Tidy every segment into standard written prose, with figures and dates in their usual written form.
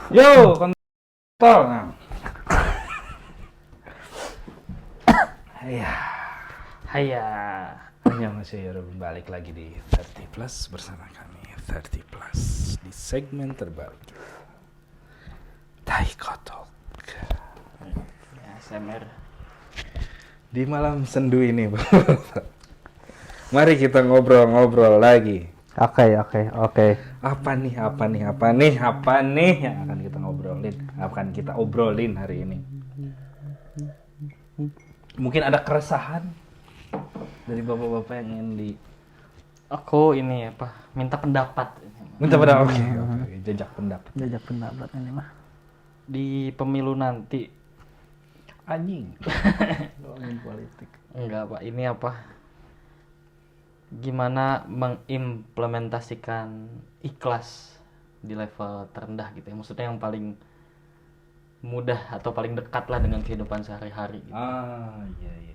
Yo, kontol. Nah. Ya, Haya. annyeonghaseyo, balik lagi di 30 Plus bersama kami 30 Plus di segmen terbaru Taiko Talk. Ya, SMR. Di malam sendu ini, mari kita ngobrol-ngobrol lagi. Oke. Apa nih yang akan kita ngobrolin? Akan kita obrolin hari ini. Mungkin ada keresahan dari bapak-bapak yang ingin Aku ini minta pendapat minta pendapat. Oke, jejak pendapat. Jajak pendapat ini mah. di pemilu nanti. Anjing. Ngomongin politik. Enggak, Pak. Ini gimana mengimplementasikan ikhlas di level terendah gitu ya. Maksudnya yang paling mudah atau paling dekat lah dengan kehidupan sehari-hari gitu. Iya.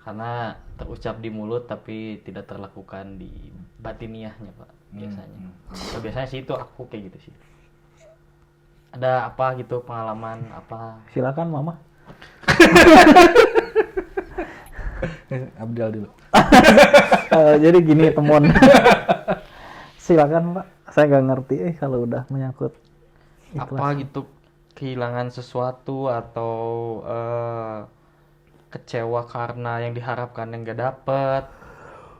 Karena terucap di mulut tapi tidak terlakukan di batiniahnya, Pak, biasanya. Nah, biasanya sih itu aku kayak gitu sih. Ada apa gitu pengalaman apa? Silakan Mama. Abdal dulu. Jadi gini temuan. Silakan Pak. Saya nggak ngerti kalau udah menyangkut ikhlas. Apa gitu kehilangan sesuatu atau kecewa karena yang diharapkan yang gak dapet,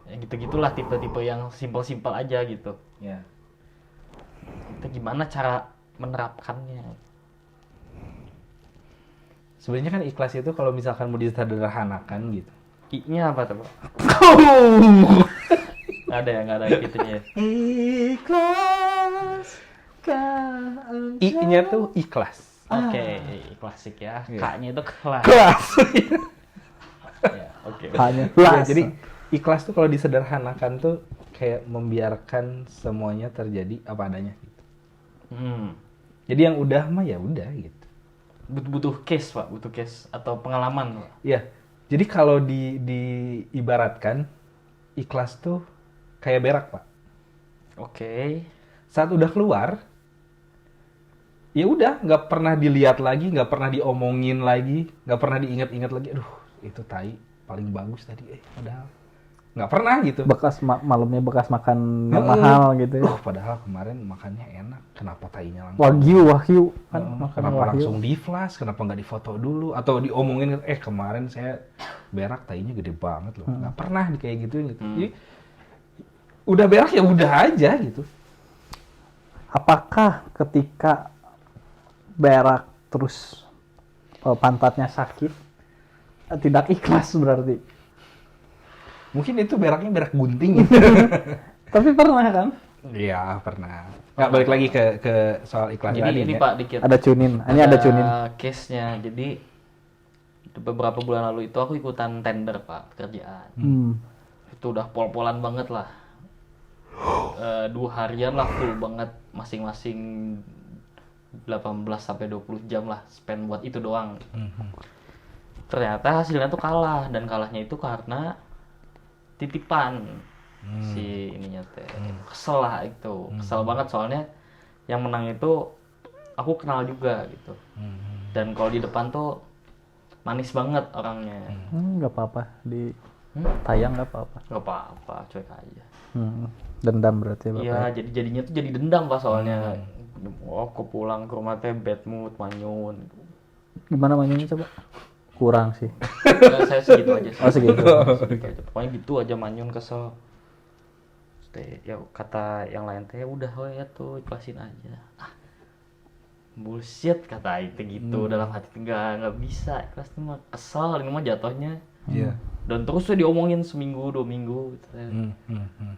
ya gitu-gitulah, tipe-tipe yang simpel-simpel aja gitu. Ya. Itu gimana cara menerapkannya? Sebenarnya kan ikhlas itu kalau misalkan mau disederhanakan gitu. I-nya apa tuh, Pak? Nggak ada gitunya ya. Ikhlas. I-nya tuh ikhlas. Oke, klasik ya. Iya. K-nya itu kelas. Kelas. Ya, oke. Hanya Ya, kelas. jadi ikhlas tuh kalau disederhanakan tuh kayak membiarkan semuanya terjadi apa adanya gitu. Jadi yang udah mah ya udah gitu. Butuh case, Pak, butuh case atau pengalaman, Pak. Ya. Jadi kalau diibaratkan ikhlas tuh kayak berak, Pak. Oke. Saat udah keluar, ya udah nggak pernah dilihat lagi, nggak pernah diomongin lagi, nggak pernah diingat-ingat lagi. Aduh, itu tai paling bagus tadi, padahal nggak pernah gitu. Bekas malamnya bekas makan yang mahal gitu ya. Padahal kemarin makannya enak, kenapa tainya langsung? Wagyu kan makan Kenapa wagyu. langsung di flash? Kenapa nggak difoto dulu? Atau diomongin, kemarin saya berak tainya gede banget loh. Nggak pernah kayak gitu. Jadi udah berak ya udah aja gitu. Apakah ketika berak terus pantatnya sakit tidak ikhlas berarti? Mungkin itu beraknya berak gunting gitu. Tapi pernah kan? Iya, pernah. Nggak, balik lagi ke soal ikhlas Jadi tadi ini, ya. Pak, dikit. Ada cunin. Ini ada cunin. Case-nya. Jadi beberapa bulan lalu itu aku ikutan tender, Pak, pekerjaan. Itu udah pol-polan banget lah. 2 harian lah full banget, masing-masing 18 sampai 20 jam lah spend buat itu doang. Ternyata hasilnya tuh kalah, dan kalahnya itu karena titipan si ininya teh. Kesel lah itu, kesel banget soalnya yang menang itu aku kenal juga gitu. Dan kalau di depan tuh manis banget orangnya. Nggak apa-apa di tayang nggak apa-apa. Gak apa-apa, cuek aja. Dendam berarti Bapak. Iya, jadinya tuh jadi dendam, Pak, soalnya. Aku pulang ke rumah teh bad mood, manyun. Gimana mainnya coba? Kurang sih. Nah, saya segitu aja sih. Oh segitu. Segitu aja. Pokoknya gitu aja, manyun, kesel. Teh, ya kata yang lain teh udah we tuh ikhlasin aja. Bullshit kata itu gitu. Dalam hati nggak bisa ikhlas tuh mah, kesel ini mah jatuhnya. Iya. Dan terus tuh diomongin seminggu 2 minggu gitu.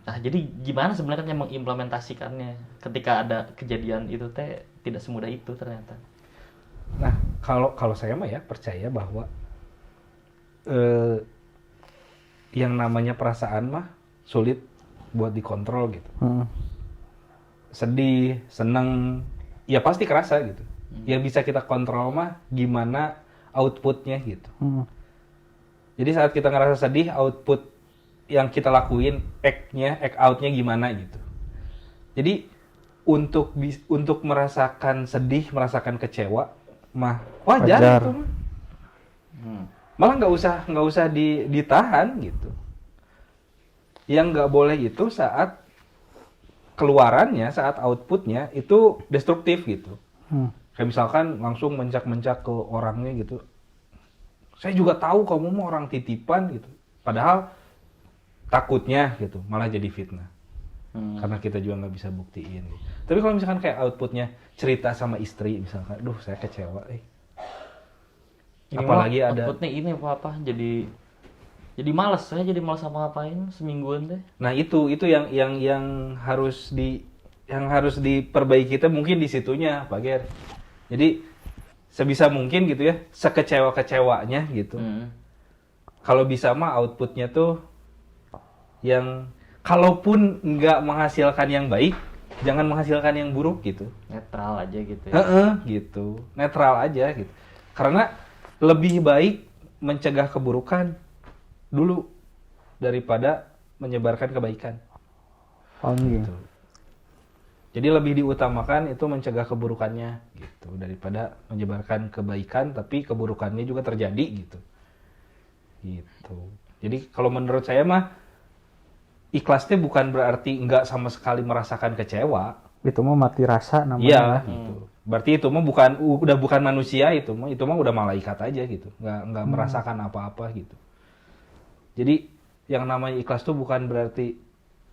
Nah, jadi gimana sebenarnya kan yang mengimplementasikannya ketika ada kejadian itu teh tidak semudah itu ternyata. Nah, kalau saya mah ya percaya bahwa yang namanya perasaan mah sulit buat dikontrol gitu. Sedih, seneng, ya pasti kerasa gitu. Yang bisa kita kontrol mah gimana outputnya gitu. Jadi saat kita ngerasa sedih, output yang kita lakuin, act outnya gimana gitu. Jadi untuk merasakan sedih, merasakan kecewa, mah wajar. Wajar. Gitu, mah. Malah nggak usah ditahan gitu. Yang nggak boleh itu saat keluarannya, saat outputnya itu destruktif gitu. Kayak misalkan langsung mencak-mencak ke orangnya gitu. Saya juga tahu kamu mau orang titipan gitu. Padahal takutnya gitu malah jadi fitnah. Karena kita juga nggak bisa buktiin. Gitu. Tapi kalau misalkan kayak outputnya cerita sama istri misalkan, duh saya kecewa. Apalagi ada. Outputnya ini apa jadi malas, saya jadi malas apa-apain semingguan deh. Nah itu yang harus diperbaiki kita mungkin di situnya Pak Ger. Jadi sebisa mungkin gitu ya, sekecewa-kecewanya gitu. Kalau bisa mah outputnya tuh yang kalaupun nggak menghasilkan yang baik, jangan menghasilkan yang buruk gitu. Netral aja gitu ya. Gitu. Netral aja gitu. Karena lebih baik mencegah keburukan dulu daripada menyebarkan kebaikan. Gitu. Jadi lebih diutamakan itu mencegah keburukannya gitu daripada menyebarkan kebaikan tapi keburukannya juga terjadi gitu. Gitu. Jadi kalau menurut saya mah ikhlasnya bukan berarti nggak sama sekali merasakan kecewa. Itu mah mati rasa namanya. Iya, gitu. Berarti itu mah udah bukan manusia itu mah udah malaikat aja gitu. Nggak merasakan apa-apa gitu. Jadi yang namanya ikhlas tuh bukan berarti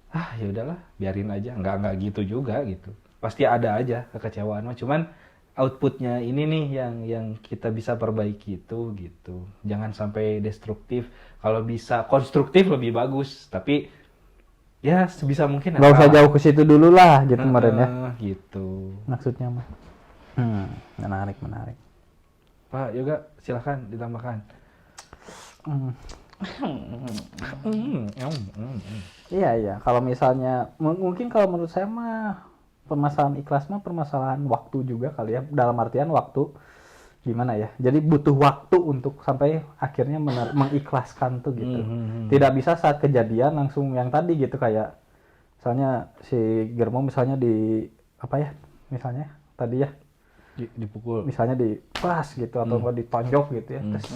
ya udahlah, biarin aja. Nggak gitu juga gitu. Pasti ada aja kekecewaan mah, cuman outputnya ini nih yang kita bisa perbaiki itu gitu. Jangan sampai destruktif. Kalau bisa konstruktif lebih bagus, tapi ya sebisa mungkin Nggak usah jauh ke situ dulu lah gitu kemarin ya. Gitu. Maksudnya mah. Menarik. Pak Yoga silahkan ditambahkan. Iya. Kalau misalnya mungkin kalau menurut saya mah permasalahan ikhlas mah permasalahan waktu juga kali ya. Dalam artian waktu gimana ya? Jadi butuh waktu untuk sampai akhirnya mengikhlaskan tuh gitu. Tidak bisa saat kejadian langsung yang tadi gitu kayak misalnya si Germo misalnya di apa ya? Misalnya tadi ya Dipukul. misalnya di kelas gitu atau nggak ditonjok gitu ya. Terus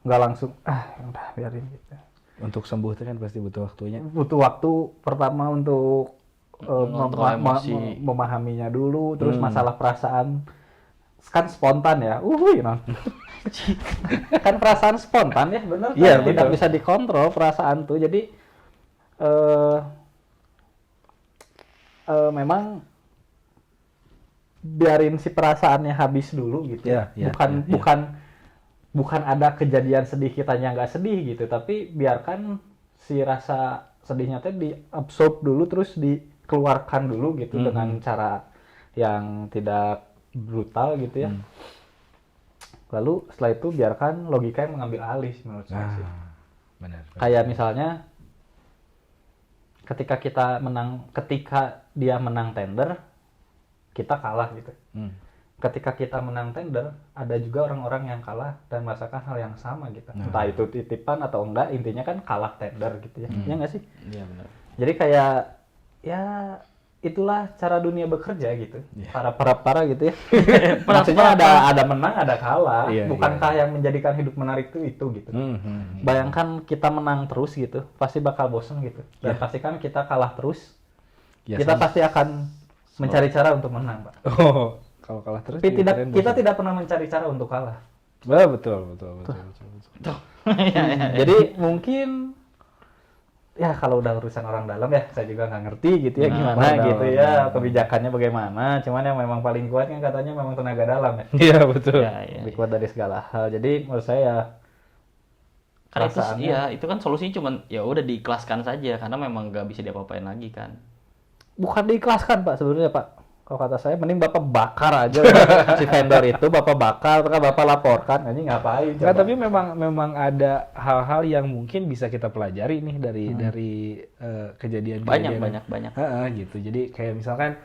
nggak langsung udah biarin gitu. Untuk sembuh itu kan pasti butuh waktunya. Butuh waktu pertama untuk Mengontrol emosi. memahaminya dulu, terus masalah perasaan kan spontan ya, kan perasaan spontan ya, benar? Iya, Kan? Tidak betul. bisa dikontrol perasaan tuh, jadi memang biarin si perasaannya habis dulu gitu, bukan ada kejadian sedih kitanya nggak sedih gitu, tapi biarkan si rasa sedihnya teh diabsorb dulu terus dikeluarkan dulu gitu dengan cara yang tidak brutal gitu ya. Lalu setelah itu biarkan logika yang mengambil alih menurut saya sih. Benar. Kayak misalnya ketika dia menang tender, kita kalah gitu. Ketika kita menang tender, ada juga orang-orang yang kalah dan merasakan hal yang sama gitu. Entah itu titipan atau enggak, intinya kan kalah tender gitu ya. Iya nggak sih? Iya benar. Jadi kayak ya itulah cara dunia bekerja gitu. Para gitu ya. Maksudnya ada menang, ada kalah. Bukankah yang menjadikan hidup menarik itu gitu. Bayangkan kita menang terus gitu, pasti bakal bosen gitu. Dan pastikan kita kalah terus, kita pasti akan mencari cara untuk menang, Pak. Kalau kalah terus. Tapi kita tidak pernah mencari cara untuk kalah. Betul. Jadi mungkin ya kalau udah urusan orang dalam ya saya juga nggak ngerti gitu ya gimana gitu ya kebijakannya bagaimana. Cuman yang memang paling kuat kan katanya memang tenaga dalam ya. Iya betul. Lebih kuat dari segala hal. Jadi menurut saya karena itu kan solusinya cuman ya udah diikhlaskan saja karena memang nggak bisa diapa-apain lagi kan. Bukan diikhlaskan Pak sebenarnya Pak. Kalau kata saya mending Bapak bakar aja si vendor itu, Bapak bakar, Bapak laporkan, ini ngapain? Nggak, tapi memang ada hal-hal yang mungkin bisa kita pelajari nih dari kejadian Banyak. Gitu. Jadi kayak misalkan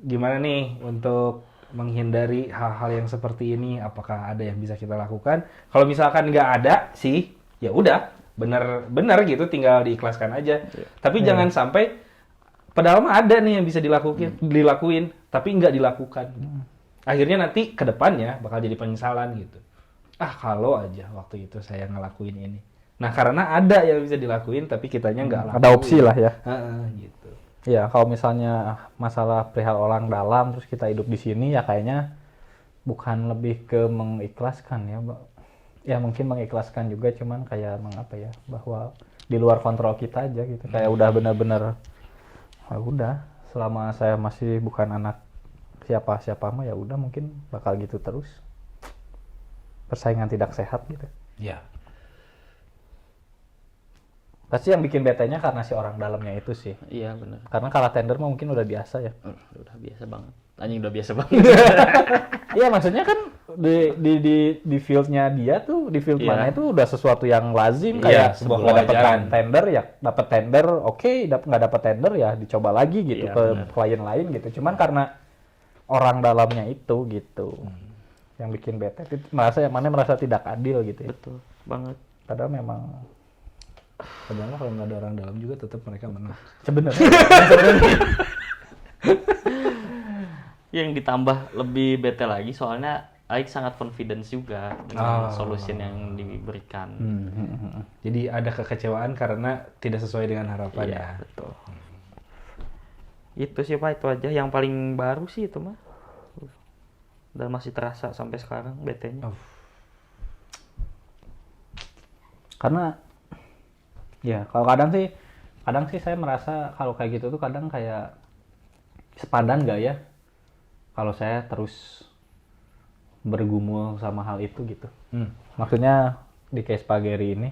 gimana nih untuk menghindari hal-hal yang seperti ini, apakah ada yang bisa kita lakukan? Kalau misalkan nggak ada sih, ya udah bener gitu, tinggal diikhlaskan aja. Tapi jangan sampai Padahal mah ada nih yang bisa dilakuin, tapi nggak dilakukan. Akhirnya nanti ke depannya bakal jadi penyesalan gitu. Kalau aja waktu itu saya ngelakuin ini. Nah, karena ada yang bisa dilakuin, tapi kitanya nggak lakuin. Ada opsi lah ya. Gitu. Ya, kalau misalnya masalah perihal orang dalam terus kita hidup di sini ya kayaknya bukan lebih ke mengikhlaskan ya, ya mungkin mengikhlaskan juga, cuman kayak mengapa ya, bahwa di luar kontrol kita aja gitu. Kayak udah benar-benar udah selama saya masih bukan anak siapa-siapa mah ya udah mungkin bakal gitu terus. Persaingan tidak sehat gitu. Ya. Pasti yang bikin bete-nya karena si orang dalamnya itu sih. Iya benar. Karena kalah tender mah mungkin udah biasa ya. Udah biasa banget. Anjing udah biasa banget. Iya maksudnya kan di fieldnya dia tuh, di field mana itu udah sesuatu yang lazim, kayak sebuah nggak dapet kewajaran. tender ya dapat tender, oke, nggak dapet tender ya dicoba lagi gitu Iya, ke benar. klien lain gitu. Cuman karena orang dalamnya itu gitu yang bikin bete, merasa tidak adil gitu ya. Betul banget. Padahal memang Padahal kalau nggak ada orang dalam juga tetap mereka menang. sebenarnya Yang ditambah lebih bete lagi soalnya Aik sangat confidence juga dengan solution yang diberikan. Jadi ada kekecewaan karena tidak sesuai dengan harapan Iya, ya. betul. Itu sih Pak, itu aja yang paling baru sih itu mah. Dan masih terasa sampai sekarang betenya. karena ya kalau kadang sih saya merasa kalau kayak gitu tuh kadang kayak sepadan nggak ya kalau saya terus bergumul sama hal itu gitu. Maksudnya di case Pak Gary ini,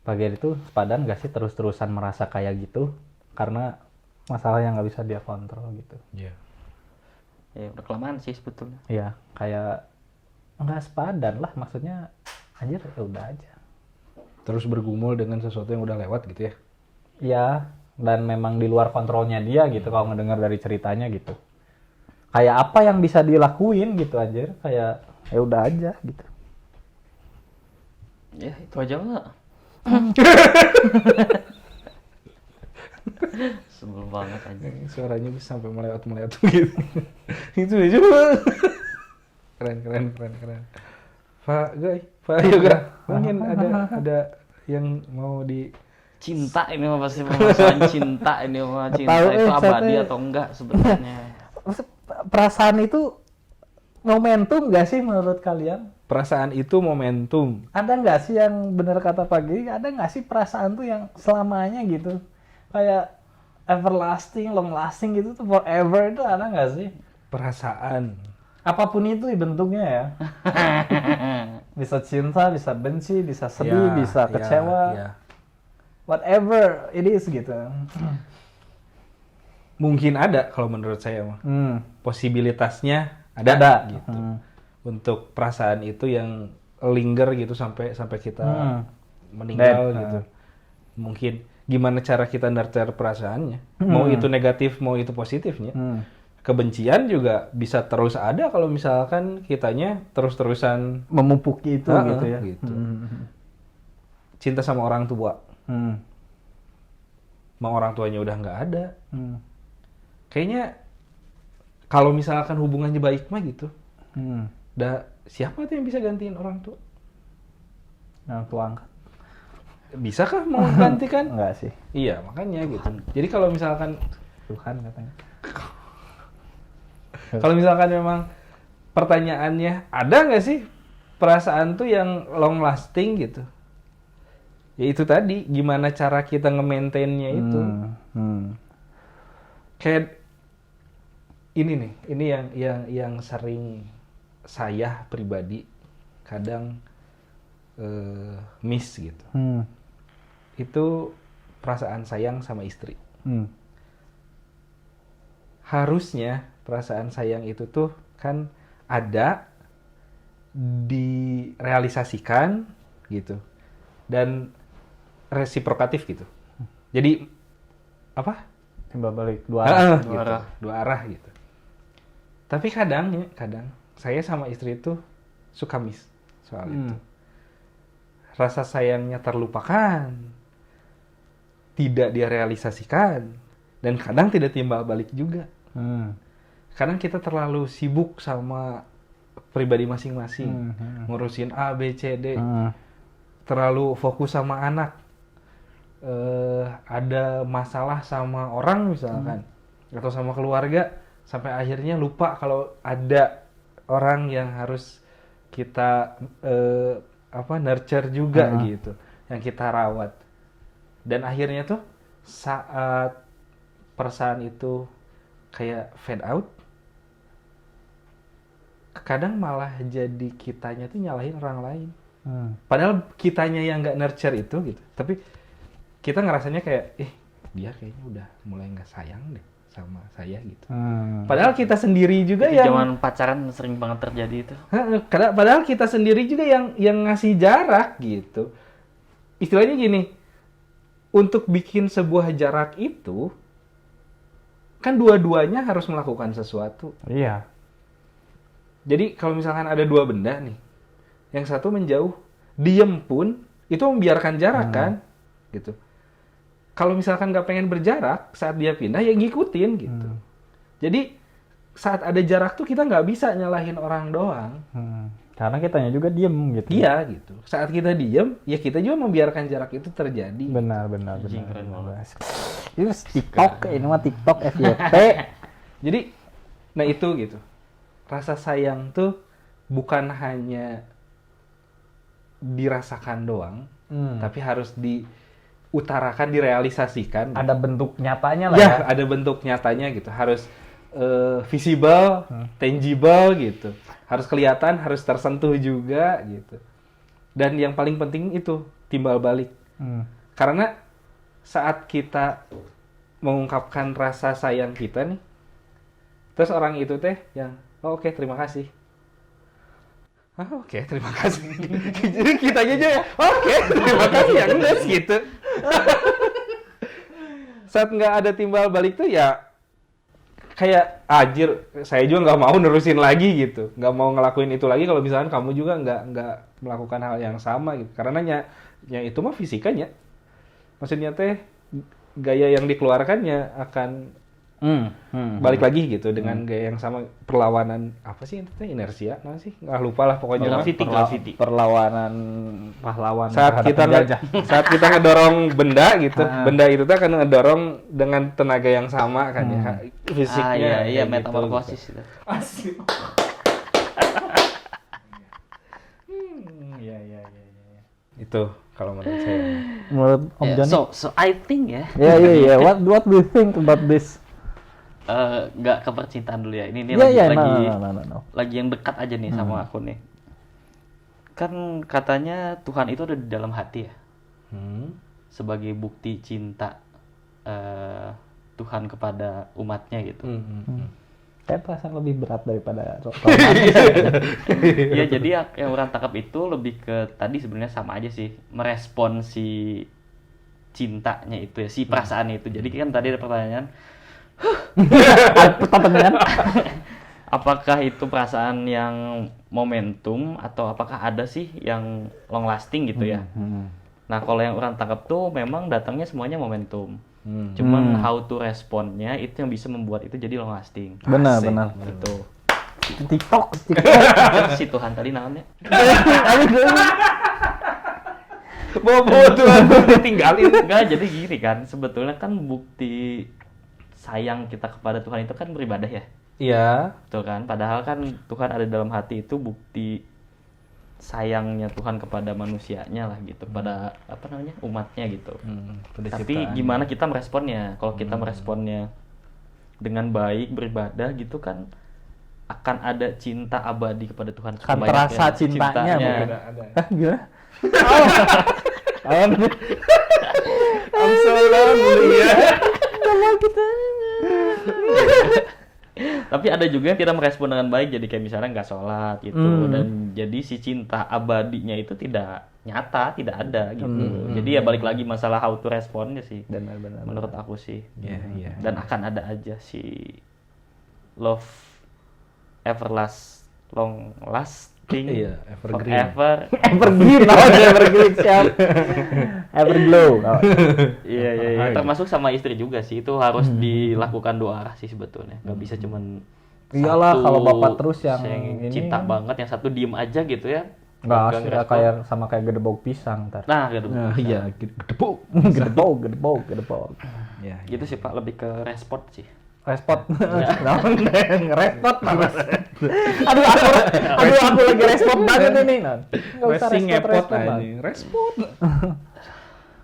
Pak Gary itu sepadan nggak sih terus-terusan merasa kayak gitu karena masalah yang nggak bisa dia kontrol gitu. Iya. Ya udah kelamaan sih sebetulnya. Ya kayak nggak sepadan lah, maksudnya anjir ya udah aja. Terus bergumul dengan sesuatu yang udah lewat gitu ya. Iya, dan memang di luar kontrolnya dia gitu kalau ngedengar dari ceritanya gitu. Kayak apa yang bisa dilakuin gitu anjir, kayak ya udah aja gitu. Ya itu aja lah. Sebel banget aja. Suaranya bisa sampai melewat gitu. Itu aja. Keren. Pak Yoga, mungkin ada yang mau di Cinta ini mah pasti permasalahan cinta ini mah. Cinta Tahu, itu abadi saya- atau enggak sebenarnya. Perasaan itu momentum gak sih menurut kalian? perasaan itu momentum. Ada nggak sih yang bener kata Pak Giri, ada nggak sih perasaan tuh yang selamanya gitu? Kayak everlasting, long lasting gitu tuh, forever itu ada nggak sih? Perasaan. Apapun itu bentuknya ya. Bisa cinta, bisa benci, bisa sedih, Ya, bisa ya, kecewa. ya. Whatever it is gitu. Mungkin ada kalau menurut saya mah. Posibilitasnya ada gitu. Untuk perasaan itu yang linger gitu sampai kita meninggal Dead. gitu. Mungkin gimana cara kita nurture perasaannya. Mau itu negatif, mau itu positifnya. Kebencian juga bisa terus ada kalau misalkan kitanya terus-terusan Memupuki itu gitu ya. gitu. Cinta sama orang tua. Mau orang tuanya udah nggak ada. Kayaknya kalau misalkan hubungannya baik mah gitu. Siapa tuh yang bisa gantiin orang tua? Yang tua angkat. Bisakah mau gantikan? Enggak sih. Iya, makanya gitu. Jadi kalau misalkan memang pertanyaannya ada nggak sih perasaan tuh yang long lasting gitu? Ya itu tadi, gimana cara kita nge-maintainnya itu. Kayak ini nih, ini yang sering saya pribadi kadang miss gitu. Itu perasaan sayang sama istri. Harusnya perasaan sayang itu tuh kan ada, direalisasikan gitu, dan resiprokatif gitu. Jadi apa? Timbal balik dua arah. Gitu. Dua arah gitu. Tapi kadang saya sama istri itu suka miss soal itu. Rasa sayangnya terlupakan, tidak dia realisasikan, Dan kadang tidak timbal balik juga. Hmm. Kadang kita terlalu sibuk sama pribadi masing-masing, ngurusin A, B, C, D, terlalu fokus sama anak, ada masalah sama orang misalkan, atau sama keluarga, sampai akhirnya lupa kalau ada orang yang harus kita nurture juga gitu, yang kita rawat. Dan akhirnya tuh saat perasaan itu kayak fade out, kadang malah jadi kitanya tuh nyalahin orang lain. Padahal kitanya yang nggak nurture itu gitu, tapi kita ngerasanya kayak, dia kayaknya udah mulai nggak sayang deh sama saya gitu. Padahal kita sendiri juga Itu yang zaman pacaran sering banget terjadi itu. padahal kita sendiri juga yang ngasih jarak gitu. Istilahnya gini, untuk bikin sebuah jarak itu kan dua-duanya harus melakukan sesuatu. Iya. Jadi kalau misalkan ada dua benda nih, yang satu menjauh, diem pun itu membiarkan jarak kan, gitu. Kalau misalkan nggak pengen berjarak, saat dia pindah ya ngikutin gitu. Jadi saat ada jarak tuh kita nggak bisa nyalahin orang doang. Karena kitanya juga diem gitu. Iya gitu. Saat kita diem, ya kita juga membiarkan jarak itu terjadi. Benar. Keren banget. Ini TikTok, ini mah TikTok FYP. Jadi, nah itu gitu. Rasa sayang tuh bukan hanya dirasakan doang, tapi harus diutarakan, direalisasikan. Ada bentuk nyatanya lah Ya, ya. ada bentuk nyatanya gitu. Harus visible, tangible gitu. Harus kelihatan, harus tersentuh juga gitu. Dan yang paling penting itu timbal balik. Karena saat kita mengungkapkan rasa sayang kita nih, terus orang itu teh yang, oke, terima kasih. Oke, terima kasih. Jadi kitanya aja, oke, terima kasih ya, enggak gitu. Saat nggak ada timbal balik tuh ya kayak anjir, saya juga nggak mau nerusin lagi gitu, nggak mau ngelakuin itu lagi kalau misalkan kamu juga nggak melakukan hal yang sama gitu. Karena ya itu mah fisikanya, maksudnya teh gaya yang dikeluarkannya akan balik lagi gitu dengan gaya yang sama. Perlawanan apa sih itu teh, inersia, nah sih nggak lupa lah pokoknya. Gravity. Perlawanan pahlawan Saat terhadap kita penjajah. saat kita ngedorong benda gitu, benda itu tuh akan ngedorong dengan tenaga yang sama kan ya, fisiknya. Iya, kayak metamorfosis gitu. itu. Asik. Iya. Itu kalau menurut saya. Menurut Om Yeah, Johnny. so I think ya, Yeah. What do you think about this? nggak ke percintaan dulu ya. Ini Yeah, no. lagi yang dekat aja nih sama aku nih. Kan katanya Tuhan itu ada di dalam hati ya, sebagai bukti cinta Tuhan kepada umatnya gitu. Kayak perasaan lebih berat daripada Ya jadi yang orang tangkap itu lebih ke tadi sebenarnya sama aja sih, merespon si cintanya itu ya, si perasaannya itu. Jadi kan tadi ada pertanyaan, pertanyaan. apakah itu perasaan yang momentum atau apakah ada sih yang long lasting gitu ya. Nah kalau yang orang tangkap tuh memang datangnya semuanya momentum. Cuman how to responnya itu yang bisa membuat itu jadi long lasting. Benar. Gitu. TikTok. Si Tuhan tadi namanya. Bobo Tuhan ditinggalin. Enggak, jadi gini kan, sebetulnya kan bukti sayang kita kepada Tuhan itu kan beribadah ya. Iya. Betul kan? Padahal kan Tuhan ada dalam hati itu bukti sayangnya Tuhan kepada manusianya lah gitu, pada apa namanya, umatnya gitu. Tapi gimana kita meresponnya? Kalau kita meresponnya dengan baik, beribadah gitu kan, akan ada cinta abadi kepada Tuhan. Kan terasa cintanya. Ada. Gimana? I'm so lonely ya. Tapi ada juga yang tidak merespon dengan baik, jadi kayak misalnya nggak sholat gitu, dan jadi si cinta abadinya itu tidak nyata, tidak ada gitu. Jadi ya balik lagi masalah how to responnya sih. Benar. Menurut aku sih. Iya. Dan akan ada aja si love everlast long last lasting. Iya, evergreen. Forever. Evergreen, evergreen siap. Everglow. Oh. Iya. Termasuk sama istri juga sih. Itu harus dilakukan dua arah sih sebetulnya. Gak bisa cuman Iyalah, satu kalau bapak terus yang ini cinta banget, yang satu diem aja gitu ya. Nggak Nggak sih, ngerespon. kayak sama kayak gedebok pisang ntar. Nah, gitu. Nah, iya, gedebuk. Gedebok. Ya, Gitu sih Pak, lebih ke respon sih. Respot. Ngerespot banget. Aduh, aku lagi respot banget ini. Nggak usah racing ngepot respot aja. banget. Respot.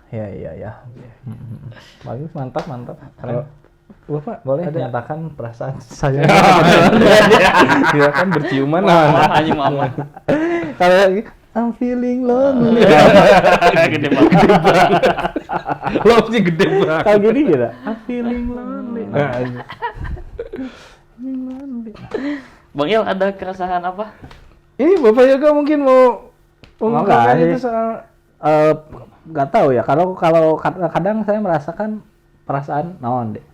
Ya. Bagus, mantap. Keren. Bapak boleh menyatakan perasaan saya. Dia kan berciuman. Hanya mama. Kalau lagi, I'm feeling lonely. Gede banget. Lo sih gede banget. Kalau gini gitu, I'm feeling lonely. Bang Il, ada keresahan apa? Ini Bapak Yoga mungkin mau enggak itu sih. soal Nggak tahu ya. Kalau kadang saya merasakan perasaan naon deh.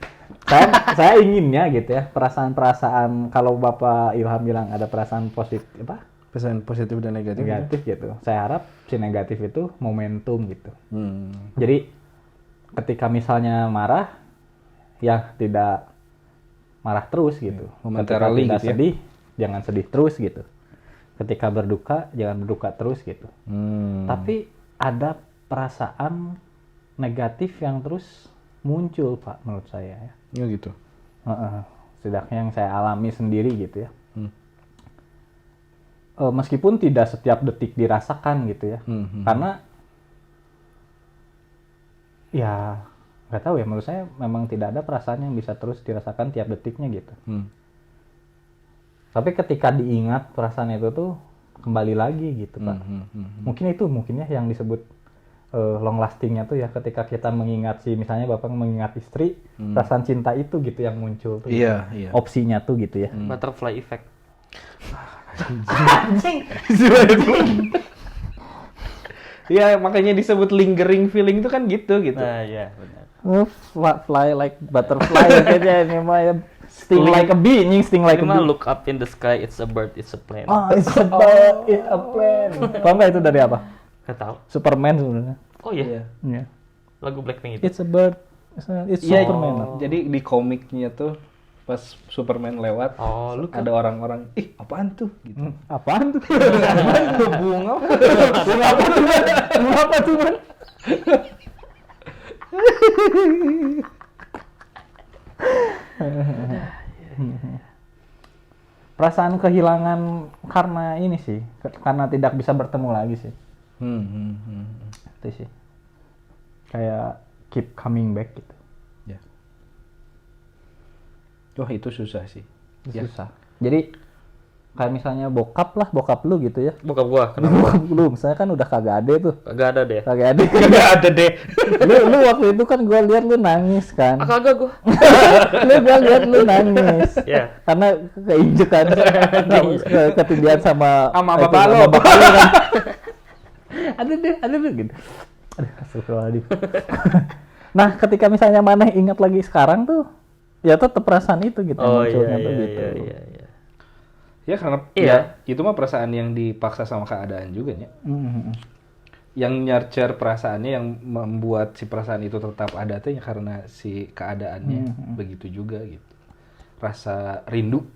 Saya inginnya gitu ya, perasaan kalau Bapak Ilham bilang ada perasaan positif apa? pesan positif dan negatif. Negatif gitu. Saya harap si negatif itu momentum gitu. Hmm. Jadi ketika misalnya marah, ya tidak marah terus gitu. Ketika Momentarily tidak gitu ya. sedih, jangan sedih terus gitu. Ketika berduka, jangan berduka terus gitu. Tapi ada perasaan negatif yang terus muncul, Pak, menurut saya ya. Ya gitu. Setidaknya yang saya alami sendiri gitu ya. Meskipun tidak setiap detik dirasakan gitu ya. Karena ya nggak tahu ya, menurut saya memang tidak ada perasaan yang bisa terus dirasakan tiap detiknya gitu. Tapi ketika diingat perasaan itu tuh kembali lagi gitu, Pak. Mungkin ya yang disebut long lastingnya tuh ya, ketika kita mengingat misalnya Bapak mengingat istri, perasaan cinta itu gitu yang muncul tuh. Iya, gitu. iya. Opsinya tuh gitu ya. Butterfly effect. Iya, makanya disebut lingering feeling itu kan gitu. Nah, iya benar. Fly like butterfly kayaknya ini mah ya. Sting like a bee, sting like Ini a mah bee. look up in the sky, it's a bird, it's a plane. Oh, it's a bird, it's a plane. Tahu nggak itu dari apa? Gak tahu. Superman sebenarnya. Oh iya, Iya. lagu Blackpink itu. It's a bird, it's Iya, Superman. jadi di komiknya tuh pas Superman lewat, Oh, lu ada orang-orang, ih apaan tuh? Gitu. Apaan tuh? Apaan tuh bunga? Bunga apa tuh, Man? Bunga apa tuh, Man? Perasaan kehilangan karena ini sih, karena tidak bisa bertemu lagi sih. Itu sih. Kayak keep coming back gitu. Ya. Wah itu susah sih. Itu susah. Jadi kayak misalnya bokap lu gitu ya. Bokap gua, Bokap lu, misalnya kan udah kagak ada tuh. kagak ada deh. Kagak ada. Nggak ada deh. lu waktu itu kan gua lihat lu nangis kan. Kagak gua. Gua lihat lu nangis. Iya. Karena keinjek kan. Ketindihan sama bapak lu. sama bapak lu kan. Ada deh gitu. Aduh, astagfirullahaladzim. Nah, ketika misalnya Maneh ingat lagi sekarang tuh, ya tetap perasaan itu gitu munculnya tuh gitu. Iya. Ya karena Iya. ya, itu mah perasaan yang dipaksa sama keadaan juga ya. Yang nurture perasaannya, yang membuat si perasaan itu tetap ada tuh ya karena si keadaannya begitu juga gitu. Rasa rindu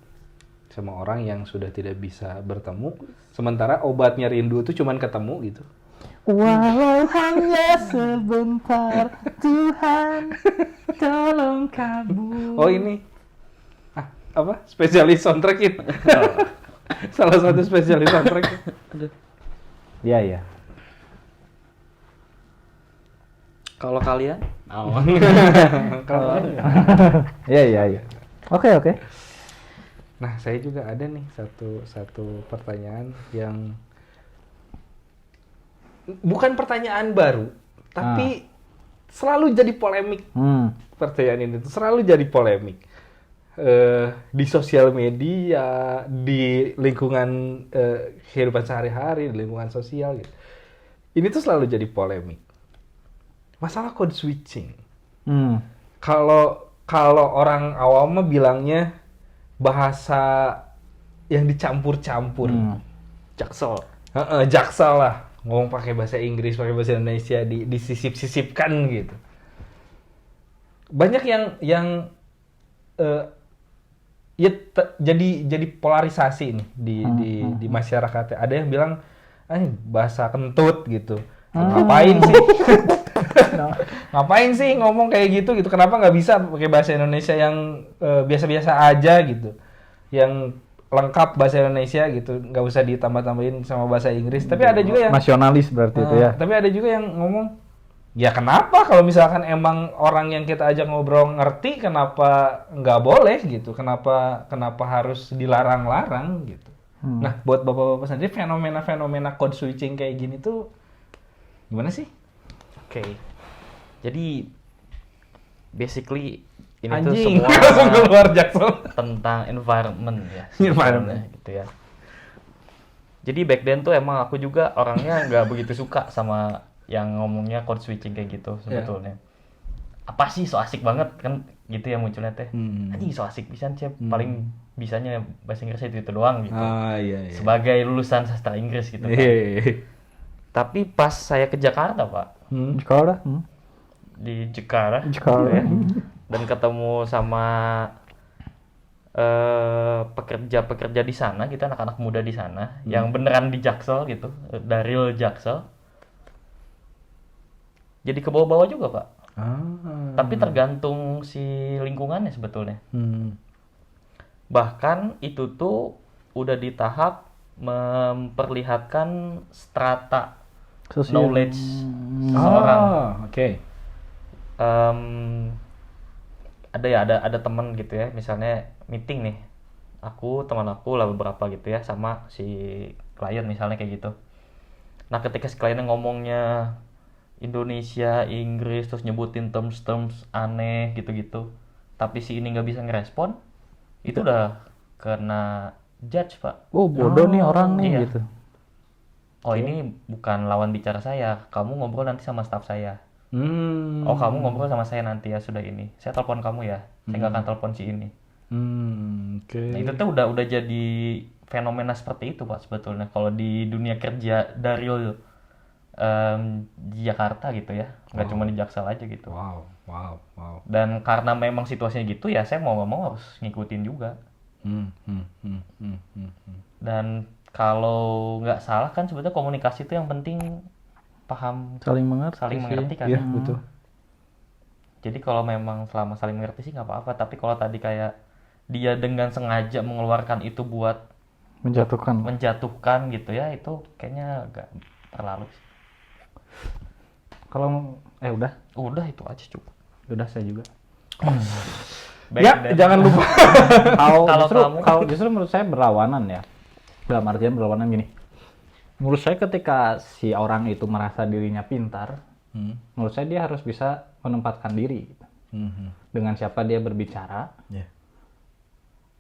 sama orang yang sudah tidak bisa bertemu, sementara obatnya rindu itu cuman ketemu gitu. Walau hanya sebentar, Tuhan tolong kabul. Oh ini apa spesialis soundtrack itu. Salah satu spesialis soundtrack. Iya. Kalau kalian? Iya. Oke. Nah, saya juga ada nih satu pertanyaan yang bukan pertanyaan baru, tapi selalu jadi polemik. Pertanyaan ini tuh selalu jadi polemik. Di sosial media, di lingkungan kehidupan sehari-hari, di lingkungan sosial gitu. Ini tuh selalu jadi polemik. Masalah code switching. Kalau orang awam mah bilangnya bahasa yang dicampur-campur. Jaksel. Jaksel lah. Ngomong pakai bahasa Inggris, pakai bahasa Indonesia, disisip-sisipkan gitu. Banyak yang ya jadi polarisasi nih di masyarakat. Ada yang bilang, bahasa kentut gitu. Ngapain sih? Ngapain sih ngomong kayak gitu? Kenapa nggak bisa pakai bahasa Indonesia yang biasa-biasa aja gitu? Yang lengkap bahasa Indonesia gitu, nggak usah ditambah-tambahin sama bahasa Inggris. Tapi ada juga yang nasionalis berarti itu ya. Tapi ada juga yang ngomong, ya kenapa kalau misalkan emang orang yang kita ajak ngobrol ngerti, kenapa nggak boleh gitu? Kenapa harus dilarang-larang gitu? Nah, buat bapak-bapak sendiri, fenomena-fenomena code switching kayak gini tuh gimana sih? Oke. Jadi basically ini tuh Anjing, semua langsung keluar Jaksel. tentang environment ya. Environment. sebenarnya, gitu ya. Jadi back then tuh emang aku juga orangnya nggak begitu suka sama yang ngomongnya code switching kayak gitu sebetulnya. Apa sih so asik banget kan gitu ya munculnya teh. Anjing so asik pisan sih, paling bisanya bahasa Inggris itu doang gitu. Iya. Sebagai lulusan sastra Inggris gitu kan. Tapi pas saya ke Jakarta, Pak, Sekolah. di Jakarta Jakarta. ya, dan ketemu sama pekerja-pekerja di sana gitu, anak-anak muda di sana yang beneran di Jaksel gitu, dari real Jaksel. Jadi ke bawah-bawah juga, Pak. Tapi tergantung si lingkungannya sebetulnya. Bahkan itu tuh udah di tahap memperlihatkan strata knowledge seseorang. Oke. Ada teman gitu ya, misalnya meeting nih, teman aku lah beberapa gitu ya, sama si klien misalnya kayak gitu. Nah ketika si kliennya ngomongnya Indonesia, Inggris, terus nyebutin terms aneh gitu-gitu, tapi si ini nggak bisa ngerespon, itu udah kena judge, Pak. Oh bodoh nih orang nih iya. gitu. Oh ini bukan lawan bicara saya, kamu ngobrol nanti sama staff saya. Hmm. Oh kamu ngobrol sama saya nanti ya, sudah ini. Saya telepon kamu ya, saya nggak akan telepon si ini. Oke. Nah itu tuh udah jadi fenomena seperti itu Pak sebetulnya. Kalau di dunia kerja dari di Jakarta gitu ya, nggak cuma di Jaksel aja gitu. Wow. Dan karena memang situasinya gitu ya, saya mau nggak mau harus ngikutin juga. Dan kalau nggak salah kan sebetulnya komunikasi itu yang penting paham, Saling mengerti. saling mengerti kan. Iya, betul. Jadi kalau memang selama saling mengerti sih nggak apa-apa. Tapi kalau tadi kayak dia dengan sengaja mengeluarkan itu buat menjatuhkan gitu ya, itu kayaknya agak terlalu sih. Kalau Udah itu aja cukup. udah saya juga. Jangan lupa. Kalau justru menurut saya berlawanan ya. Dalam artian berlawanan gini. Menurut saya ketika si orang itu merasa dirinya pintar, menurut saya dia harus bisa menempatkan diri gitu. Dengan siapa dia berbicara.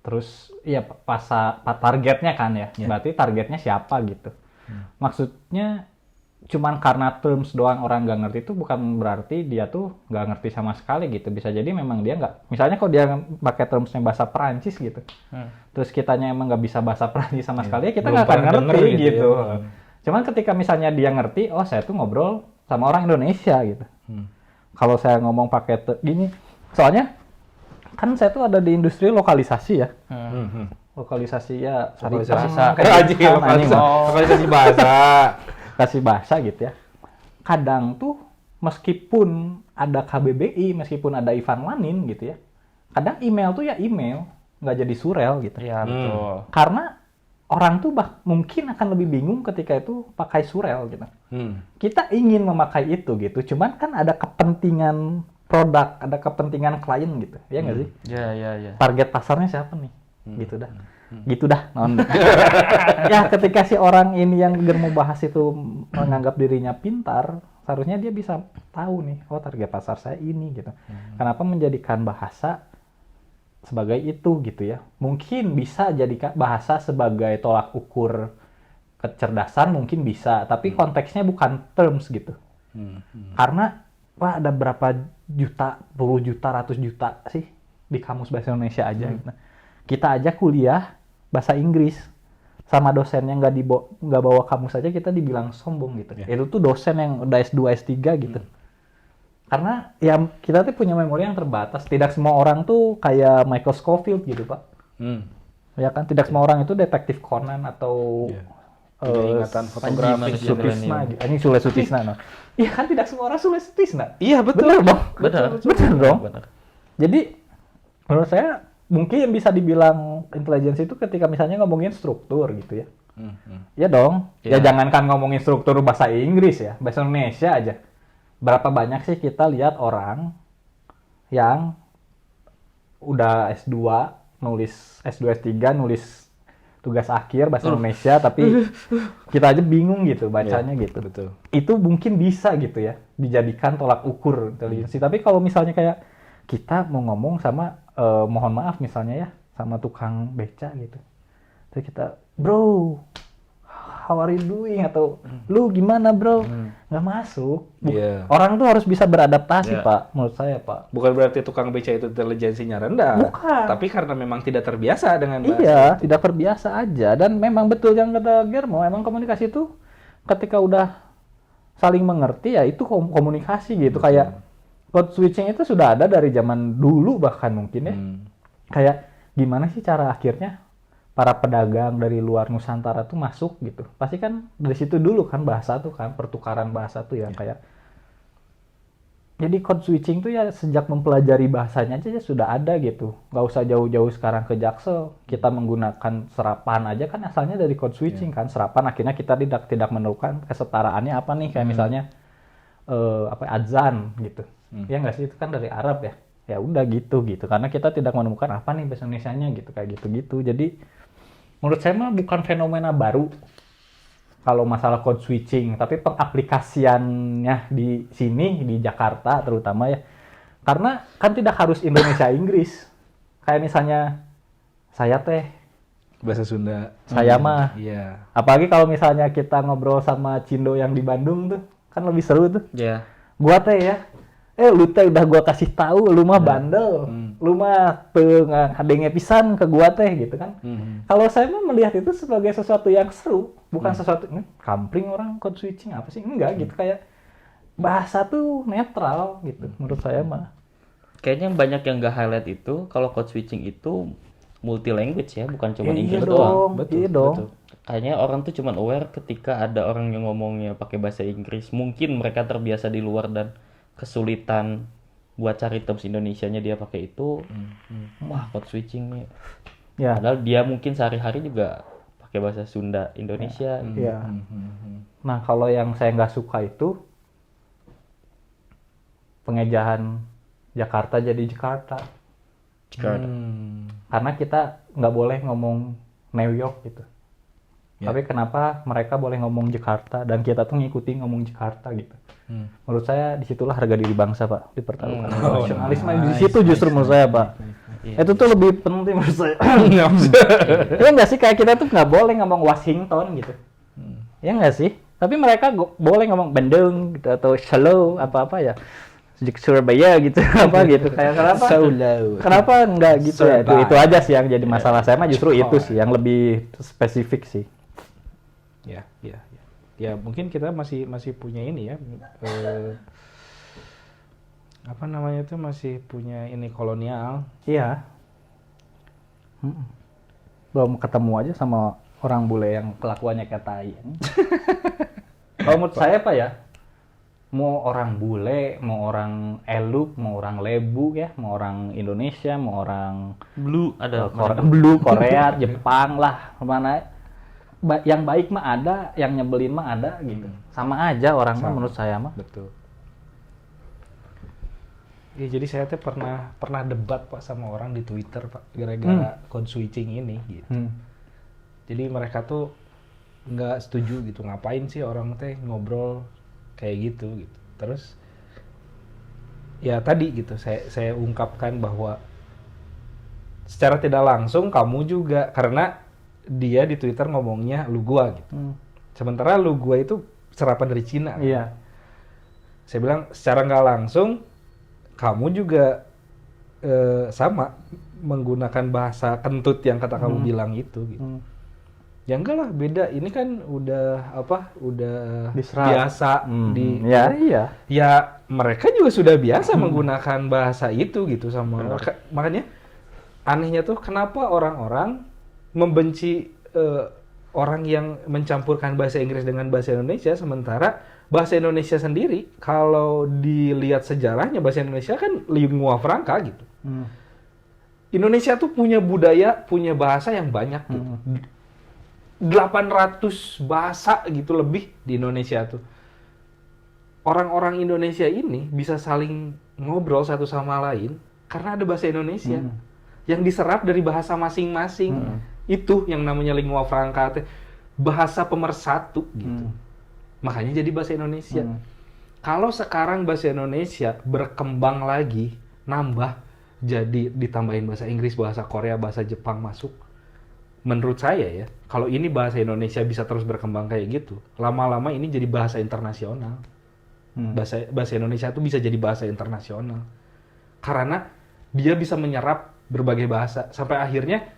Terus ya targetnya kan ya. Berarti targetnya siapa gitu. Maksudnya cuman karena terms doang orang nggak ngerti itu bukan berarti dia tuh nggak ngerti sama sekali gitu. Bisa jadi memang dia nggak, misalnya kalau dia pakai termsnya bahasa Perancis gitu, terus kitanya emang nggak bisa bahasa Perancis sama sekali, ya kita nggak akan ngerti gitu. Cuman ketika misalnya dia ngerti, oh saya tuh ngobrol sama orang Indonesia gitu. Kalau saya ngomong pakai gini, soalnya kan saya tuh ada di industri lokalisasi ya. Lokalisasi ya, lokalisasi bahasa. Kasih bahasa gitu ya. Kadang tuh meskipun ada KBBI, meskipun ada Ivan Lanin gitu ya, kadang email tuh ya email, nggak jadi surel gitu. Iya betul. Karena orang tuh mungkin akan lebih bingung ketika itu pakai surel gitu. Kita ingin memakai itu gitu, cuman kan ada kepentingan produk, ada kepentingan klien gitu, ya nggak sih? Iya. Target pasarnya siapa nih? Gitu dah. Ya ketika si orang ini yang mau bahas itu menganggap dirinya pintar, seharusnya dia bisa tahu nih, oh target pasar saya ini gitu. Kenapa menjadikan bahasa sebagai itu gitu ya? Mungkin bisa jadikan bahasa sebagai tolak ukur kecerdasan, mungkin bisa, tapi konteksnya bukan terms gitu. Karena ada berapa juta, puluh juta, ratus juta sih di kamus bahasa Indonesia aja gitu. Kita aja kuliah bahasa Inggris, sama dosennya nggak bawa kamus saja kita dibilang sombong gitu. Ya. Itu tuh dosen yang udah S2, S3 gitu. Karena ya kita tuh punya memori yang terbatas. Tidak semua orang tuh kayak Michael Scofield gitu, Pak. Ya kan, tidak semua orang itu detektif Conan atau Iya. Ingatan fotografis manusia Sutisna milenium. gitu. Ini Sule Sutisna. No. Iya kan, tidak semua orang Sule Sutisna. Iya betul. Bener dong. Benar dong. benar. Jadi menurut saya mungkin yang bisa dibilang intelligence itu ketika misalnya ngomongin struktur gitu ya. Ya dong. Ya Ya. jangankan ngomongin struktur bahasa Inggris ya, bahasa Indonesia aja. Berapa banyak sih kita lihat orang yang udah S2, nulis S2, S3, nulis tugas akhir bahasa Indonesia, tapi kita aja bingung gitu bacanya gitu. Betul. Itu mungkin bisa gitu ya, dijadikan tolak ukur intelijensi. Tapi kalau misalnya kayak kita mau ngomong sama, mohon maaf misalnya ya, sama tukang beca gitu. Terus kita, bro, how are you doing? Atau, lu gimana bro? Nggak masuk. Iya. Orang tuh harus bisa beradaptasi, Iya. Pak, menurut saya, Pak. Bukan berarti tukang beca itu intelijensinya rendah. Bukan. Tapi karena memang tidak terbiasa dengan bahasa. Iya, tidak terbiasa aja. Dan memang betul yang kata Germo, emang komunikasi itu ketika udah saling mengerti ya itu komunikasi gitu. Kayak code switching itu sudah ada dari zaman dulu bahkan mungkin ya. Kayak gimana sih cara akhirnya para pedagang dari luar Nusantara tuh masuk gitu. Pasti kan dari situ dulu kan bahasa tuh kan, pertukaran bahasa tuh ya kayak. Jadi code switching tuh ya sejak mempelajari bahasanya aja ya sudah ada gitu. Nggak usah jauh-jauh sekarang ke Jaksel. Kita menggunakan serapan aja kan asalnya dari code switching kan. Serapan akhirnya kita tidak menemukan kesetaraannya apa nih kayak misalnya adzan gitu. Ya nggak sih, itu kan dari Arab ya. Ya udah gitu karena kita tidak menemukan apa nih bahasa Indonesianya gitu kayak gitu. Jadi menurut saya mah bukan fenomena baru kalau masalah code switching, tapi pengaplikasiannya di sini di Jakarta terutama ya. Karena kan tidak harus Indonesia Inggris. Kayak misalnya saya teh, Bahasa Sunda. saya mah. Iya. Apalagi kalau misalnya kita ngobrol sama Cindo yang di Bandung tuh, kan lebih seru tuh. Ya. Gua teh ya, lu teh udah gua kasih tahu lu mah bandel, lu mah teu ngadenge pisan ke gua teh gitu kan. Kalau saya mah melihat itu sebagai sesuatu yang seru, bukan sesuatu kampring orang code switching apa sih, enggak gitu, kayak bahasa tuh netral gitu menurut saya mah. Kayaknya banyak yang nggak highlight itu kalau code switching itu multi language ya, bukan cuma Iya Inggris dong, doang. iya dong. Kayaknya orang tuh cuma aware ketika ada orang yang ngomongnya pakai bahasa Inggris. Mungkin mereka terbiasa di luar dan kesulitan buat cari terms Indonesianya dia pakai itu. Wah, code switching nih. Ya, Padahal dia mungkin sehari-hari juga pakai bahasa Sunda Indonesia. iya. Nah, kalau yang saya nggak suka itu pengejahan Jakarta jadi Jakarta. Karena kita nggak boleh ngomong New York gitu. Ya. Tapi kenapa mereka boleh ngomong Jakarta dan kita tuh ngikutin ngomong Jakarta gitu. Menurut saya disitulah harga diri bangsa, Pak, dipertaruhkan. Nasionalisme di situ justru menurut saya, Pak. Itu tuh lebih penting menurut saya. Ya nggak sih, kayak kita tuh nggak boleh ngomong Washington gitu. Ya nggak sih? Tapi mereka boleh ngomong Bandung gitu, atau Solo apa-apa ya. Surabaya gitu apa gitu, kayak kenapa nggak gitu ya, itu aja sih yang jadi masalah saya mah, justru itu sih yang lebih spesifik sih. Ya mungkin kita masih punya ini ya, apa namanya tuh, masih punya ini kolonial. Iya. Belum ketemu aja sama orang bule yang kelakuannya kayak tai. Kalau menurut saya Pak ya, mau orang bule, mau orang Eluk, mau orang Lebu ya, mau orang Indonesia, mau orang Blue ada Korea, Jepang lah, mana yang baik mah ada, yang nyebelin mah ada gitu. Sama aja orang mah menurut saya mah. Betul. Ya, jadi saya tuh pernah debat Pak sama orang di Twitter Pak, gara-gara code switching ini gitu. Jadi mereka tuh nggak setuju gitu, ngapain sih orang teh ngobrol kayak gitu. Terus ya tadi gitu saya ungkapkan bahwa secara tidak langsung kamu juga, karena dia di Twitter ngomongnya lu gua gitu. Sementara lu gua itu serapan dari Cina. Iya. Saya bilang secara nggak langsung kamu juga sama menggunakan bahasa kentut yang kata kamu bilang itu gitu. Ya enggak lah, beda. Ini kan udah udah Diserap. biasa di Ya iya. ya mereka juga sudah biasa menggunakan bahasa itu gitu sama makanya anehnya tuh kenapa orang-orang membenci orang yang mencampurkan bahasa Inggris dengan bahasa Indonesia, sementara bahasa Indonesia sendiri kalau dilihat sejarahnya bahasa Indonesia kan lingua franca gitu. Indonesia tuh punya budaya, punya bahasa yang banyak gitu. 800 bahasa gitu lebih di Indonesia tuh. Orang-orang Indonesia ini bisa saling ngobrol satu sama lain karena ada bahasa Indonesia yang diserap dari bahasa masing-masing. Itu yang namanya lingua franca, bahasa pemersatu gitu. Makanya jadi bahasa Indonesia. Kalau sekarang bahasa Indonesia berkembang lagi, nambah, jadi ditambahin bahasa Inggris, bahasa Korea, bahasa Jepang masuk. Menurut saya ya, kalau ini bahasa Indonesia bisa terus berkembang kayak gitu, lama-lama ini jadi bahasa internasional. Bahasa Indonesia itu bisa jadi bahasa internasional. Karena dia bisa menyerap berbagai bahasa. Sampai akhirnya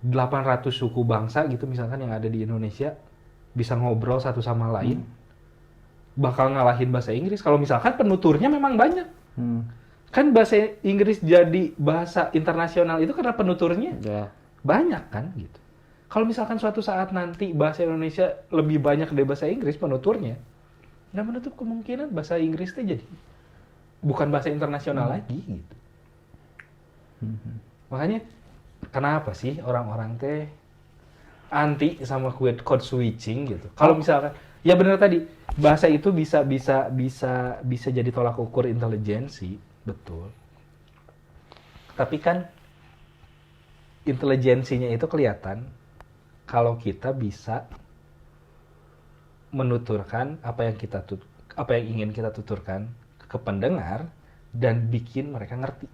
800 suku bangsa gitu misalkan yang ada di Indonesia bisa ngobrol satu sama lain. Bakal ngalahin bahasa Inggris. Kalau misalkan penuturnya memang banyak. Kan bahasa Inggris jadi bahasa internasional itu karena penuturnya banyak kan gitu. Kalau misalkan suatu saat nanti bahasa Indonesia lebih banyak dari bahasa Inggris penuturnya, nggak menutup kemungkinan bahasa Inggris itu jadi bukan bahasa internasional lagi gitu. Makanya kenapa sih orang-orang teh anti sama code switching gitu? Kalau misalkan ya benar tadi bahasa itu bisa jadi tolak ukur intelijensi, betul. Tapi kan intelijensinya itu kelihatan kalau kita bisa menuturkan apa yang ingin kita tuturkan ke pendengar dan bikin mereka ngerti.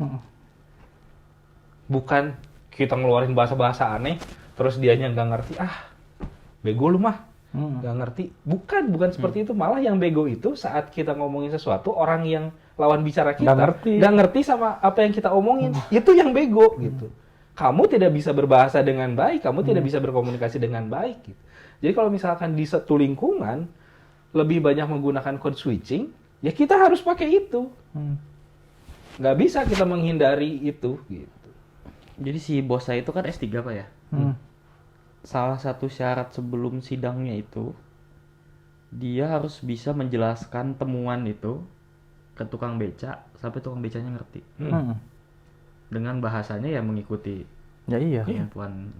Bukan kita ngeluarin bahasa-bahasa aneh terus dianya nggak ngerti, bego lu mah nggak ngerti. Bukan seperti itu. Malah yang bego itu saat kita ngomongin sesuatu, orang yang lawan bicara kita nggak ngerti sama apa yang kita omongin, itu yang bego gitu. Kamu tidak bisa berbahasa dengan baik, kamu tidak bisa berkomunikasi dengan baik gitu. Jadi kalau misalkan di satu lingkungan lebih banyak menggunakan code switching, ya kita harus pakai itu. Nggak bisa kita menghindari itu gitu. Jadi si bos saya itu kan S3 Pak ya. Salah satu syarat sebelum sidangnya itu dia harus bisa menjelaskan temuan itu ke tukang beca sampai tukang becanya ngerti. Dengan bahasanya ya mengikuti kemampuan.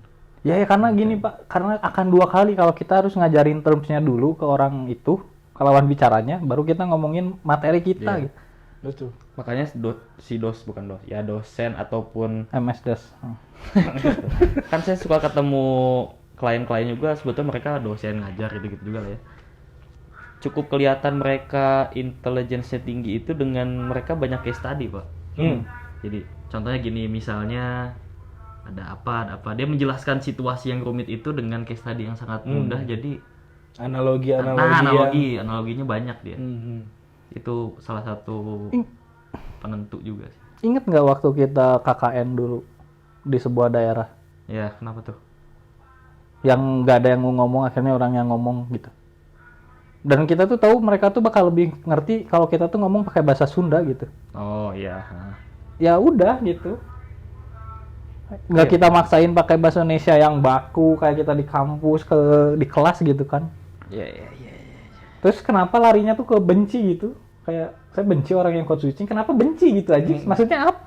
Ya karena gini Pak, karena akan 2 kali kalau kita harus ngajarin termsnya dulu ke orang itu, ke lawan bicaranya, baru kita ngomongin materi kita gitu. Betul. Makanya dosen ataupun MS DOS. Kan saya suka ketemu klien-klien juga, sebetulnya mereka dosen ngajar gitu juga lah ya. Cukup kelihatan mereka intelijensinya tinggi itu dengan mereka banyak case study Pak. Jadi contohnya gini, misalnya ada apa, dia menjelaskan situasi yang rumit itu dengan case study yang sangat mudah. Jadi analoginya banyak dia. Itu salah satu penentu juga sih. Ingat nggak waktu kita KKN dulu di sebuah daerah? Ya, kenapa tuh? Yang nggak ada yang ngomong, akhirnya orang yang ngomong gitu. Dan kita tuh tahu mereka tuh bakal lebih ngerti kalau kita tuh ngomong pakai bahasa Sunda gitu. Oh iya. Ya udah gitu. Nggak kita maksain pakai bahasa Indonesia yang baku kayak kita di kampus di kelas gitu kan. Iya. Terus kenapa larinya tuh ke benci gitu? Kayak saya benci orang yang code switching. Kenapa benci gitu aja? Maksudnya apa?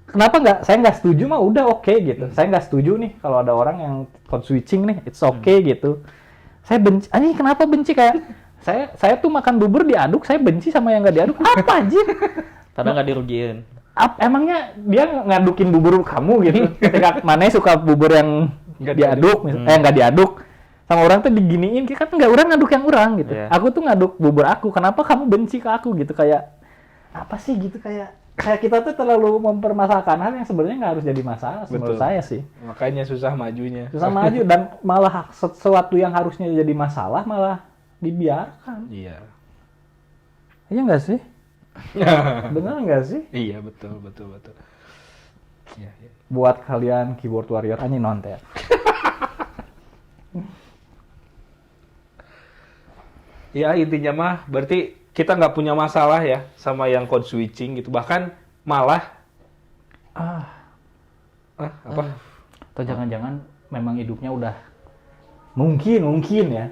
Kenapa nggak? Saya nggak setuju mah udah oke gitu. Saya nggak setuju nih kalau ada orang yang code switching nih, it's okay gitu. Saya benci. Ini kenapa benci kayak saya tuh makan bubur diaduk, saya benci sama yang nggak diaduk. Apa aja? Karena nggak dirugiin. Emangnya dia ngadukin bubur kamu gitu? Ketika mana suka bubur yang diaduk, nggak diaduk, sama orang tuh diginiin, kan nggak orang ngaduk yang orang gitu. Yeah. Aku tuh ngaduk bubur aku, kenapa kamu benci ke aku gitu? Kayak apa sih gitu, kayak kita tuh terlalu mempermasalahkan hal yang sebenarnya nggak harus jadi masalah menurut saya sih. Makanya susah majunya. Susah maju dan malah sesuatu yang harusnya jadi masalah malah dibiarkan. Iya. Iya nggak sih? Benar nggak sih? Iya betul. Ya. Buat kalian keyboard warrior, anjing nonton. Ya intinya mah berarti kita nggak punya masalah ya sama yang code switching gitu. Bahkan malah apa? Atau jangan-jangan memang hidupnya udah mungkin ya.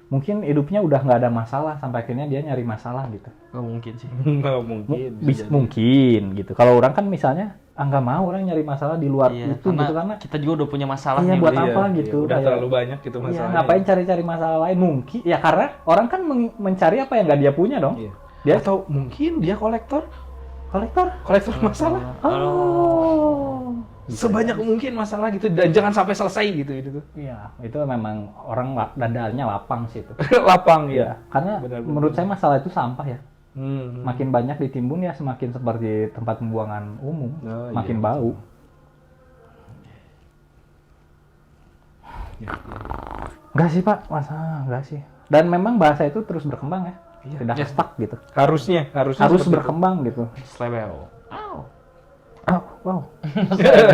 Mungkin hidupnya udah nggak ada masalah sampai akhirnya dia nyari masalah gitu. Nggak mungkin sih. Nggak mungkin. bisa jadi. Mungkin gitu. Kalau orang kan misalnya nggak mau orang nyari masalah di luar Iya, itu gitu karena kita juga udah punya masalah iya nih. buat Bro. apa Iya, gitu. udah Kayak- terlalu banyak gitu Iya, masalahnya. ngapain cari-cari masalah lain? Mungkin ya karena orang kan mencari apa yang nggak dia punya dong. Iya. Dia Atau mungkin dia kolektor kolektor. masalah. Oh. Sebanyak mungkin masalah gitu dan jangan sampai selesai gitu itu tuh. Iya, itu memang orang dadanya lapang sih itu. Lapang Iya, ya. karena Benar-benar. menurut saya masalah itu sampah ya. Hmm. Makin banyak ditimbun ya semakin seperti tempat pembuangan umum, Oh, makin iya. bau. Ya, Enggak sih Pak, masa enggak sih. Dan memang bahasa itu terus berkembang ya, Iya. tidak Iya. stuck gitu. Harus Harus seperti itu. berkembang gitu. Slebel. Oh, wow.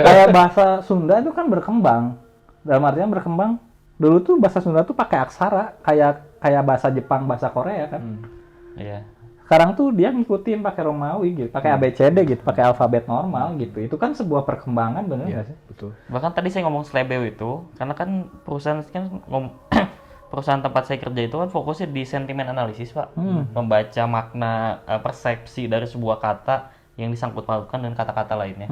Kayak bahasa Sunda itu kan berkembang. Dalam artian berkembang. Dulu tuh bahasa Sunda tuh pakai aksara, kayak bahasa Jepang, bahasa Korea kan. Iya. Sekarang tuh dia ngikutin pakai Romawi gitu, pakai ABCD gitu, pakai alfabet normal gitu. Itu kan sebuah perkembangan bener Iya, nggak sih? betul. Bahkan tadi saya ngomong slebel itu, karena kan perusahaan perusahaan tempat saya kerja itu kan fokusnya di sentimen analisis, Pak. Membaca makna persepsi dari sebuah kata yang disangkut pautkan dengan kata-kata lainnya.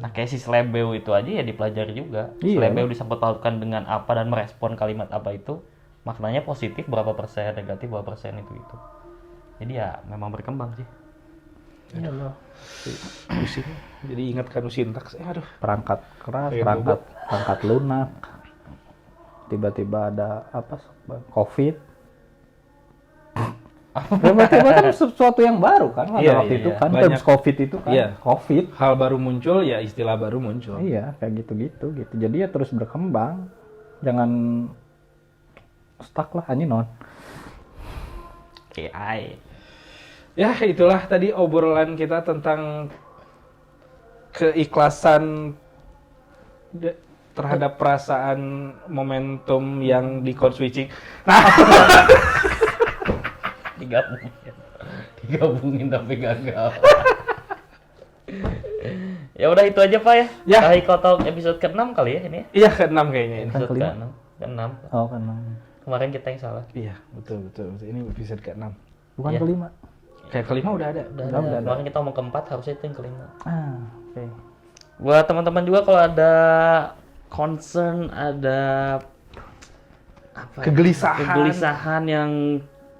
Nah, kayak si slebel itu aja ya dipelajari juga. Iya. Slebel disangkut pautkan dengan apa dan merespon kalimat apa itu, maknanya positif berapa persen, negatif berapa persen itu. Jadi ya memang berkembang sih. Iya loh. Pusing. Jadi ingatkan sintaks. Aduh. Perangkat keras, Pengen perangkat lunak. Tiba-tiba ada apa? COVID. Tiba-tiba kan sesuatu yang baru kan pada Iya, waktu iya, itu iya. kan Banyak. terms COVID itu kan. Iya. COVID. Hal baru muncul ya istilah baru muncul. Iya, kayak gitu-gitu gitu. Jadi ya terus berkembang. Jangan stuck lah anjing non. AI. Ya, itulah tadi obrolan kita tentang keikhlasan terhadap perasaan momentum yang di code switching. Digabungin tapi gagal. Ya udah itu aja Pak ya. Ya. Tahi Kotok episode ke-6 kali ya ini ya. Iya, ke-6 kayaknya ini. Episode kelima. ke-6. Ke-6. Oh kan. Kemarin kita yang salah. Iya, betul. Ini episode ke-6. Bukan Iya. kelima. Kayak kelima udah ada. Udah Udah ada. ada. Kemarin kita ngomong ke-4 harusnya itu yang kelima. Oke. Buat teman-teman juga kalau ada concern, ada apa ya? Kegelisahan yang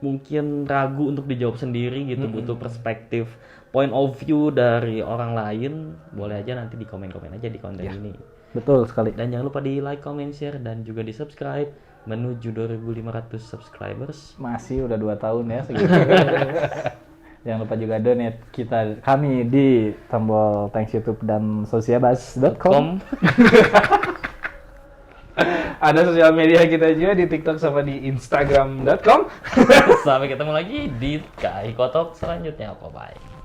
mungkin ragu untuk dijawab sendiri gitu, butuh perspektif point of view dari orang lain, boleh aja nanti di komen-komen aja di konten ini. Betul sekali. Dan jangan lupa di like, comment, share dan juga di subscribe menuju 2.500 subscribers. Masih udah 2 tahun ya segitu. Jangan lupa juga donate kami di tombol thanks YouTube dan sosiabas.com. Ada sosial media kita juga di TikTok sama di Instagram.com. Sampai ketemu lagi di Kai Kotok selanjutnya. Bye bye.